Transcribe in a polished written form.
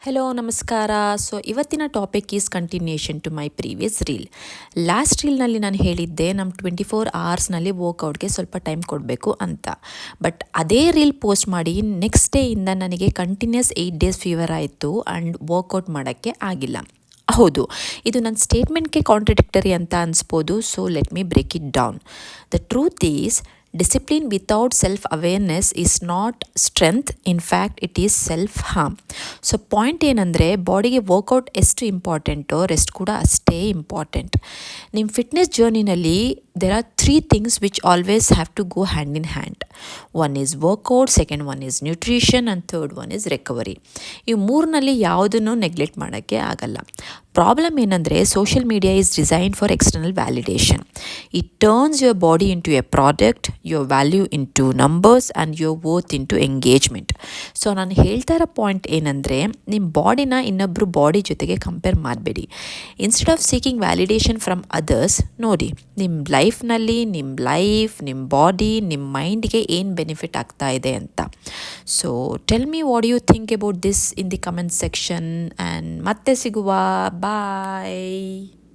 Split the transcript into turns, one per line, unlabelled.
Hello ನಮಸ್ಕಾರ. So ಇವತ್ತಿನ topic is continuation to my previous reel. Last ರೀಲ್ನಲ್ಲಿ ನಾನು ಹೇಳಿದ್ದೆ ನಮ್ಮ 24 ಅವರ್ಸ್ನಲ್ಲಿ ವರ್ಕೌಟ್ಗೆ ಸ್ವಲ್ಪ ಟೈಮ್ ಕೊಡಬೇಕು ಅಂತ. ಬಟ್ ಅದೇ ರೀಲ್ ಪೋಸ್ಟ್ ಮಾಡಿ ನೆಕ್ಸ್ಟ್ ಡೇಯಿಂದ ನನಗೆ ಕಂಟಿನ್ಯೂಸ್ 8 ಡೇಸ್ ಫೀವರ್ ಆಯಿತು ಆ್ಯಂಡ್ ವರ್ಕೌಟ್ ಮಾಡೋಕ್ಕೆ ಆಗಿಲ್ಲ. ಹೌದು, ಇದು ನನ್ನ ಸ್ಟೇಟ್ಮೆಂಟ್ಗೆ ಕಾಂಟ್ರಡಿಕ್ಟರಿ ಅಂತ ಅನಿಸ್ಬೋದು. So let me break it down. The truth is discipline without self awareness is not strength, in fact it is self harm. So point ಏನಂದರೆ, ಬಾಡಿಗೆ ವರ್ಕೌಟ್ ಎಷ್ಟು ಇಂಪಾರ್ಟೆಂಟೋ ರೆಸ್ಟ್ ಕೂಡ ಅಷ್ಟೇ ಇಂಪಾರ್ಟೆಂಟ್. ನಿಮ್ಮ fitness ಜರ್ನಿನಲ್ಲಿ there are 3 things which always have to go hand in hand. One is workout, second one is nutrition and third one is recovery. ಈ ಮೂರನಲ್ಲಿ ಯಾವುದನ್ನು neglect ಮಾಡೋಕ್ಕೆ ಆಗಲ್ಲ. ಪ್ರಾಬ್ಲಮ್ ಏನಂದರೆ, social media is design for external validation. It turns your body into A product, your value into numbers and your worth into engagement. So ನಾನು ಹೇಳ್ತಾ ಇರೋ point ಏನಂದರೆ, ನಿಮ್ಮ ಬಾಡಿನ ಇನ್ನೊಬ್ಬರು ಬಾಡಿ ಜೊತೆಗೆ ಕಂಪೇರ್ ಮಾಡಬೇಡಿ. Instead of seeking validation from others, ನೋಡಿ ನಿಮ್ಮ ಲೈಫ್ನಲ್ಲಿ ನಿಮ್ಮ ಬಾಡಿ, ನಿಮ್ಮ ಮೈಂಡ್ಗೆ ಏನು ಬೆನಿಫಿಟ್ ಆಗ್ತಾ ಇದೆ ಅಂತ. So tell me what you think about this in the comment section. And ಮತ್ತೆ ಸಿಗುವ. ಬಾಯ್.